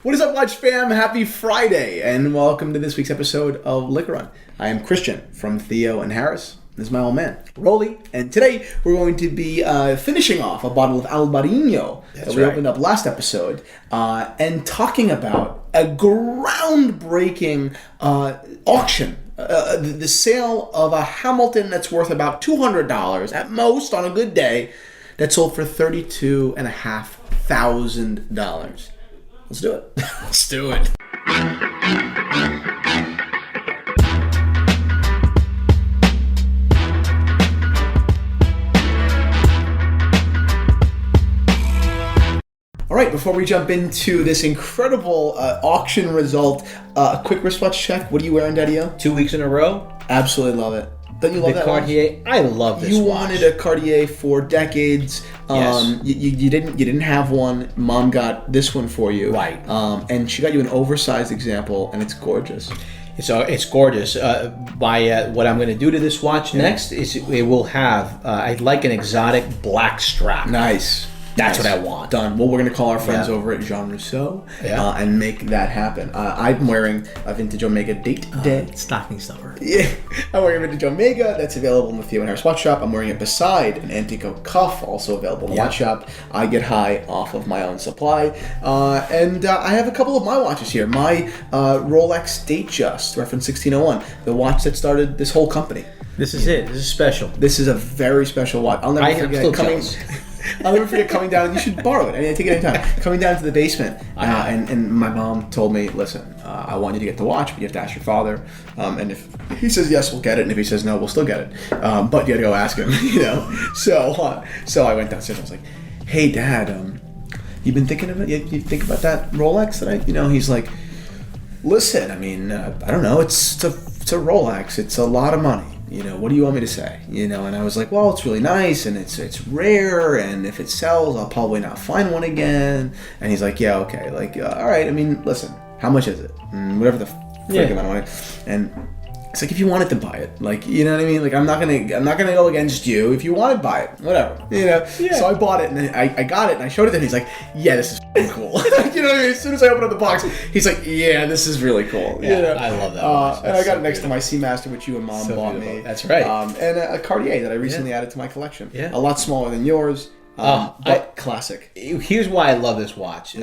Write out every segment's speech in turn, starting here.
What is up, Watch fam? Happy Friday, and welcome to this week's episode of Liquor Run. I am Christian from Theo and Harris. This is my old man, Rolly, and today we're going to be finishing off a bottle of Albarino that we opened up last episode, and talking about a groundbreaking auction. The sale of a Hamilton that's worth about $200 at most on a good day, that sold for $32,500. Let's do it. Let's do it. All right, before we jump into this incredible auction result, a quick wristwatch check. What are you wearing, Daddy-O? 2 weeks in a row. Absolutely love it. Don't you love the that Cartier? watch? I love this You watch. wanted a Cartier for decades. Yes. You didn't have one. Mom got this one for you. Right. And she got you an oversized example, and it's gorgeous. It's gorgeous. What I'm going to do to this watch next is it will have, I'd like an exotic black strap. Nice. That's what I want. Done. Well, we're going to call our friends over at Jean Rousseau and make that happen. I'm wearing a vintage Omega date day. Stocking stuffer. Yeah, I'm wearing a vintage Omega that's available in the Theo and Harris Watch Shop. I'm wearing it beside an Antico cuff, also available in the Watch Shop. I get high off of my own supply. And I have a couple of my watches here. My Rolex Datejust, reference 1601, the watch that started this whole company. This is it. This is special. This is a very special watch. I'll never forget coming down, and you should borrow it. I mean, take it anytime. Coming down to the basement, and my mom told me, listen, I want you to get the watch, but you have to ask your father. And if he says yes, we'll get it. And if he says no, we'll still get it. But you got to go ask him, you know. So I went downstairs. I was like, hey, Dad, you been thinking of it? You think about that Rolex that he's like, listen, I mean, I don't know. It's a Rolex. It's a lot of money. What do you want me to say? And I was like, well, it's really nice, and it's rare, and if it sells, I'll probably not find one again. And he's like, yeah, okay, like, all right, I mean, listen, how much is it? Whatever the freak amount of money. And it's like, if you wanted to buy it, like, you know what I mean? Like, I'm not gonna go against you. If you want to buy it, whatever, So I bought it, and then I got it, and I showed it to him. He's like, yeah, this is cool. You know what I mean? As soon as I opened up the box, he's like, yeah, this is really cool. Yeah, I love that watch. And I got it next to my Seamaster, which you and Mom bought me. That's right. And a Cartier that I recently added to my collection. Yeah. A lot smaller than yours, but classic. Here's why I love this watch.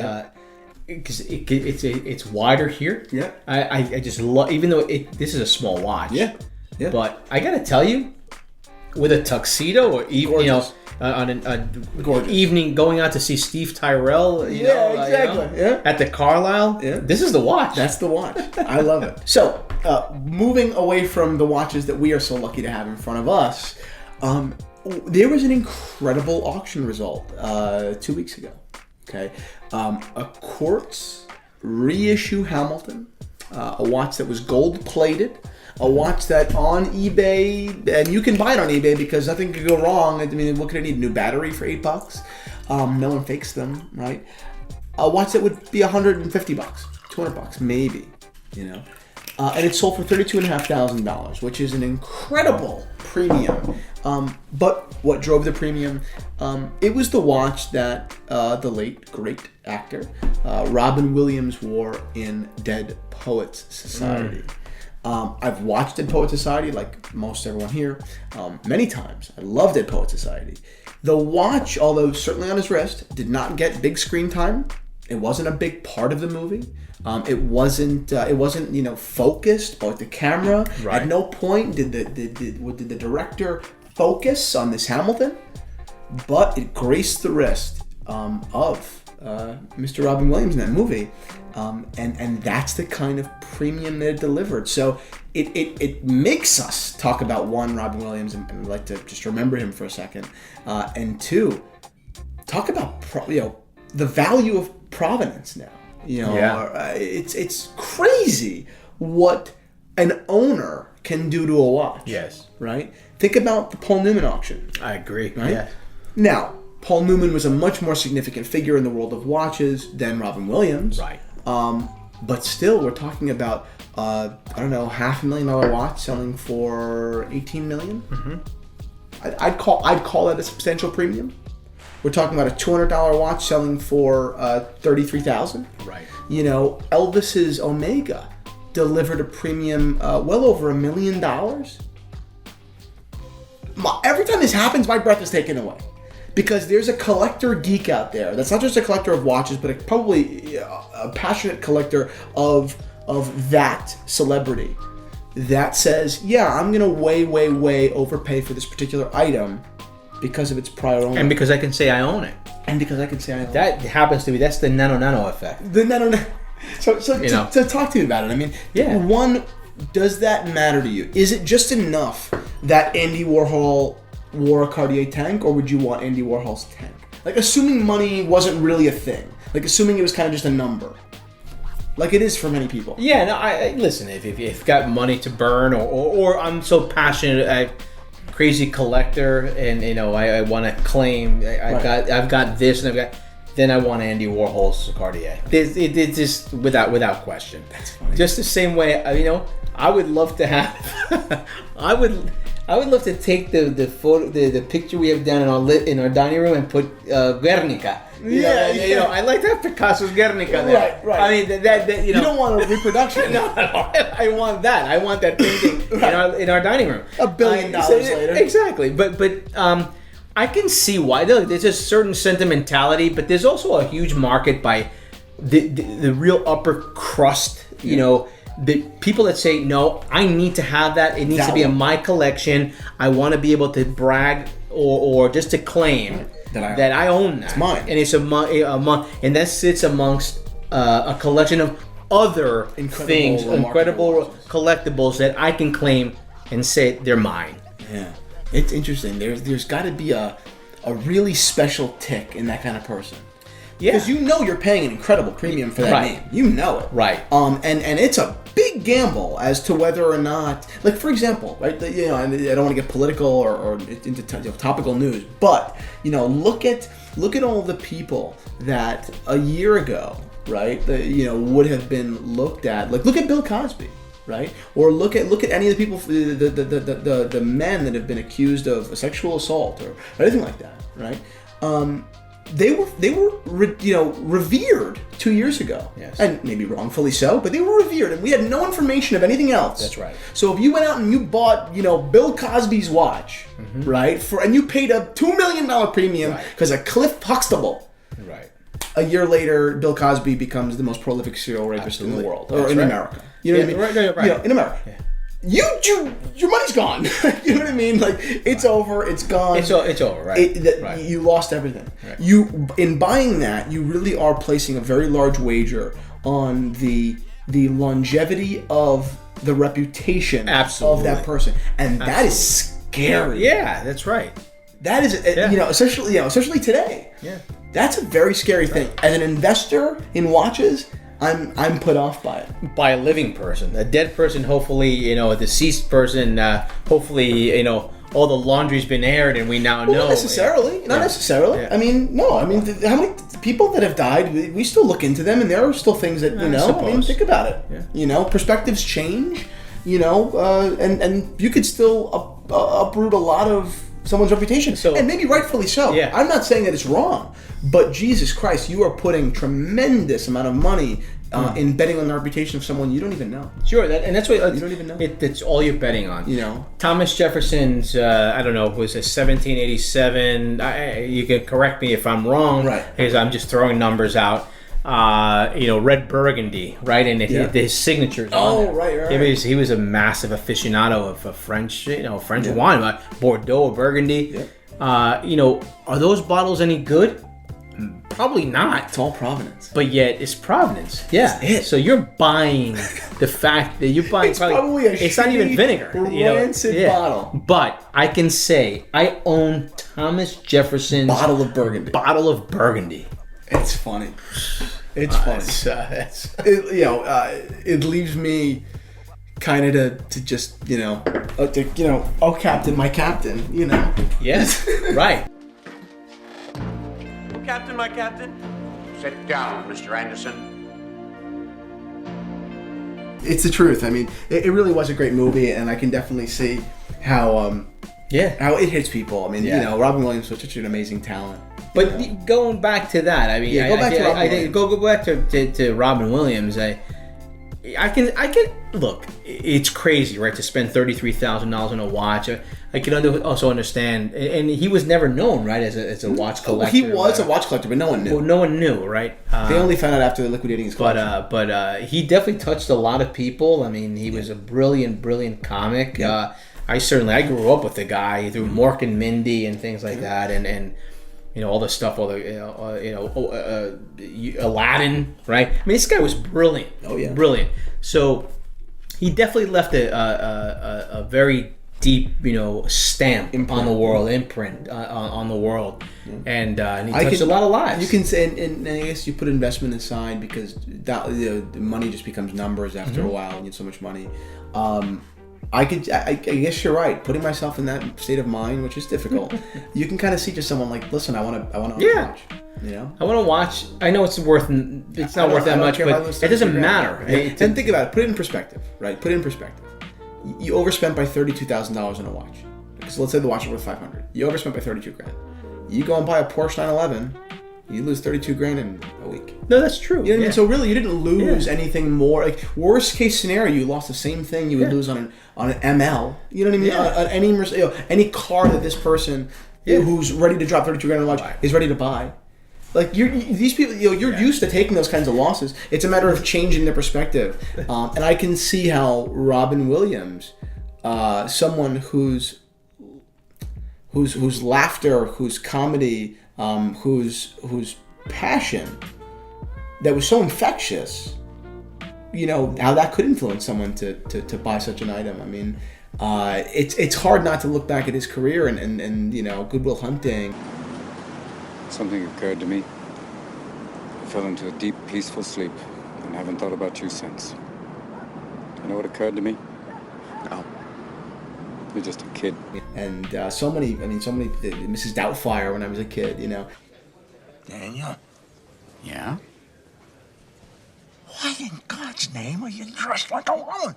Because it's wider here. Yeah. I just love, even though this is a small watch. Yeah. But I gotta tell you, with a tuxedo or even on an evening going out to see Steve Tyrell. Exactly. At the Carlisle. Yeah. This is the watch. That's the watch. I love it. So, moving away from the watches that we are so lucky to have in front of us, there was an incredible auction result 2 weeks ago. Okay, a quartz reissue Hamilton, a watch that was gold plated, a watch that on eBay, and you can buy it on eBay because nothing could go wrong. I mean, what could I need? A new battery for $8? No one fakes them, right? A watch that would be $150, $200 maybe, and it sold for $32,500, which is an incredible premium. But what drove the premium? It was the watch that the late great actor Robin Williams wore in Dead Poets Society. I've watched Dead Poets Society, like most everyone here, many times. I love Dead Poets Society. The watch, although certainly on his wrist, did not get big screen time. It wasn't a big part of the movie. It wasn't focused by the camera. Right. At no point did the director focus on this Hamilton, but it graced the wrist of Mr. Robin Williams in that movie, and that's the kind of premium that it delivered. So it makes us talk about one, Robin Williams, and I'd like to just remember him for a second, and two, talk about the value of provenance now. It's crazy what an owner can do to a watch. Yes. Right? Think about the Paul Newman auction. I agree. Right? Yeah. Now, Paul Newman was a much more significant figure in the world of watches than Robin Williams. Right. But still, we're talking about, $500,000 watch selling for $18 million. Mm-hmm. I'd call that a substantial premium. We're talking about a $200 watch selling for $33,000. Right. Elvis's Omega delivered a premium well over $1 million. Every time this happens, my breath is taken away. Because there's a collector geek out there that's not just a collector of watches, but probably a passionate collector of that celebrity that says, yeah, I'm going to way overpay for this particular item because of its prior owner. And because I can say I own it. That happens to be, that's the nano effect. The nano. So talk to me about it. I mean, one, does that matter to you? Is it just enough that Andy Warhol wore a Cartier tank, or would you want Andy Warhol's tank? Like, assuming money wasn't really a thing. Like, assuming it was kind of just a number. Like it is for many people. Yeah, no, I listen, if you've got money to burn, or I'm so passionate, crazy collector, and I want to claim I've got this, and then I want Andy Warhol's Cartier. It's just without question. That's funny. Just the same way, I would love to have I would love to take the photo, the picture we have down in our dining room and put Guernica. I like to have Picasso's Guernica there. Right. I mean that you don't want a reproduction. No, I want that. I want that painting in our dining room. $1 billion later. Exactly, but I can see why. There's a certain sentimentality, but there's also a huge market by the real upper crust. The people that say, no, I need to have that. It needs to be in my collection. I want to be able to brag or just to claim that I own that. It's mine. And it's and that sits amongst a collection of other incredible collectibles that I can claim and say they're mine. Yeah, it's interesting. There's got to be a really special tick in that kind of person. Yeah, because you're paying an incredible premium for that name. You know it. Right. And it's a big gamble as to whether or not, like, for example, right? I don't want to get political or into topical news, but look at all the people that a year ago, right? Would have been looked at. Like, look at Bill Cosby, right? Or look at any of the people, the men that have been accused of sexual assault or anything like that, right? They were revered 2 years ago. Yes. And maybe wrongfully so, but they were revered, and we had no information of anything else. That's right. So if you went out and you bought, Bill Cosby's watch, right, and you paid a $2 million premium because of Cliff Huxtable, right? A year later, Bill Cosby becomes the most prolific serial rapist in the world, or in America. You know what I mean? Right. In America. Yeah. Your money's gone. You know what I mean? Like, it's over. It's gone. It's over. Right. You lost everything. Right. In buying that, you really are placing a very large wager on the longevity of the reputation of that person, and that is scary. Yeah, that's right. That is, especially today. Yeah, that's a very scary thing. As an investor in watches, I'm put off by it. By a living person, a dead person, hopefully, a deceased person, hopefully, all the laundry's been aired and we now know. Not necessarily. Yeah. I mean, no. I mean, how many people that have died? We still look into them, and there are still things that I mean, think about it. Yeah. Perspectives change. And you could still uproot a lot of someone's reputation, and maybe rightfully so. Yeah. I'm not saying that it's wrong, but Jesus Christ, you are putting tremendous amount of money in betting on the reputation of someone you don't even know. Sure, and that's what you don't even know. It's all you're betting on. Thomas Jefferson's, I don't know, was it 1787? You can correct me if I'm wrong, right? Because I'm just throwing numbers out. Red burgundy, right? And his signatures. Oh, right. He was a massive aficionado of French, French wine, Bordeaux or Burgundy. Yeah. Are those bottles any good? Probably not. It's all Provenance. But yet, it's Provenance. Yeah. That's it. So you're buying the fact that you're buying. It's not even vinegar. Rancid bottle. But I can say I own Thomas Jefferson's bottle of Burgundy. It's funny. It's funny. It leaves me kind of to just captain, my captain. Yes. Right. Captain, my captain. Sit down, Mr. Anderson. It's the truth. I mean, it really was a great movie, and I can definitely see how it hits people. I mean, Robin Williams was such an amazing talent. But going back to that, I mean, Yeah, go back to Robin Williams. Go back to Robin Williams. I can look. It's crazy, right? To spend $33,000 on a watch. I can also understand, and he was never known, right, as a watch collector. He was a watch collector, but no one knew. Well, no one knew, right? They only found out after liquidating his collection. But he definitely touched a lot of people. I mean, he was a brilliant comic. Yeah. I grew up with the guy through Mork and Mindy and things like that, and you know all the stuff, all the Aladdin, right? I mean, this guy was brilliant. Oh yeah, brilliant. So he definitely left a very deep, stamp on the world, imprint on the world, and he touched a lot of lives. You can say, and I guess you put investment aside because that the money just becomes numbers after a while, and you have so much money. I guess you're right. Putting myself in that state of mind, which is difficult, you can kind of see just someone like, listen, I want to watch. I want to watch. I know it's not worth that much, but it doesn't matter. And think about it. Put it in perspective, right? Put it in perspective. You overspent by $32,000 on a watch. So let's say the watch is worth $500. You overspent by $32,000. You go and buy a Porsche 911. You lose $32,000 in a week. No, that's true. You know what I mean? So really, you didn't lose anything more. Like worst case scenario, you lost the same thing you would lose on an ML. You know what I mean? Yeah. On any car that this person who's ready to drop $32,000 on a watch is ready to buy. Like these people, you're used to taking those kinds of losses. It's a matter of changing their perspective, and I can see how Robin Williams, someone whose laughter, whose comedy, whose passion, that was so infectious, how that could influence someone to buy such an item. I mean, it's hard not to look back at his career and Good Will Hunting. Something occurred to me. I fell into a deep, peaceful sleep and haven't thought about you since. You know what occurred to me? No. You're just a kid. And so many, Mrs. Doubtfire when I was a kid, Daniel? Yeah? Why in God's name are you dressed like a woman?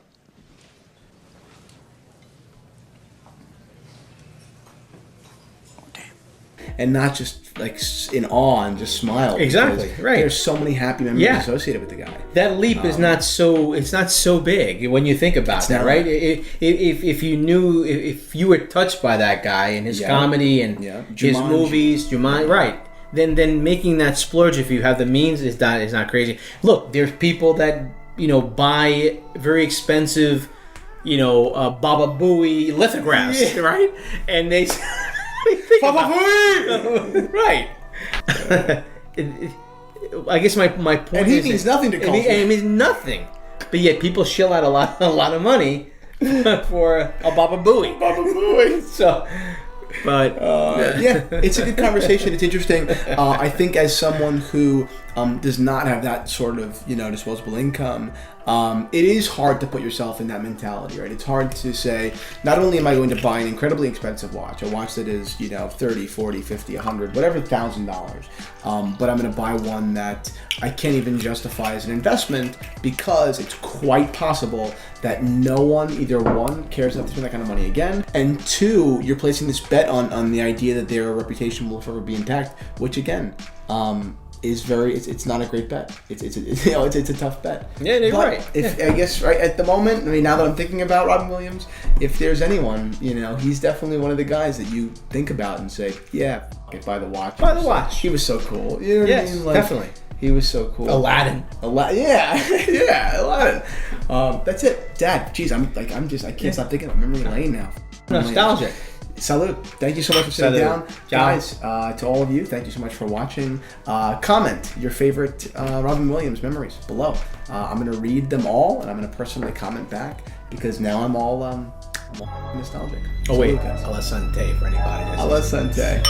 And not just like in awe and just smile. Exactly, right. There's so many happy memories associated with the guy. That leap is not so big when you think about that, right? If you were touched by that guy and his comedy and his movies, Jumanji, right? Then making that splurge, if you have the means, is not crazy. Look, there's people that buy very expensive, Baba Booey lithographs, right? And they. Right. I guess my point is, and he means nothing to culture. It means nothing, but yet people shell out a lot of money for a Baba Booey. So, but it's a good conversation. It's interesting. I think as someone who does not have that sort of disposable income, it is hard to put yourself in that mentality, right? It's hard to say, not only am I going to buy an incredibly expensive watch, a watch that is, $30, $40, $50, $100, whatever $1,000, but I'm going to buy one that I can't even justify as an investment because it's quite possible that no one, either one, cares enough to spend that kind of money again, and two, you're placing this bet on the idea that their reputation will forever be intact, which again, it's not a great bet. It's a tough bet. Yeah, you're right. I guess right at the moment, now that I'm thinking about Robin Williams, if there's anyone, he's definitely one of the guys that you think about and say, yeah, buy the watch. Buy the watch. He was so cool. You know what I mean? Definitely. He was so cool. Aladdin. Yeah, Aladdin. That's it, Dad. Jeez, I can't stop thinking of memory lane now. Nostalgic. Salute. Thank you so much for sitting down. Guys, to all of you, thank you so much for watching. Comment your favorite Robin Williams memories below. I'm going to read them all, and I'm going to personally comment back, because now I'm all nostalgic. Oh, wait. Salute, Alessante for anybody. Alessante.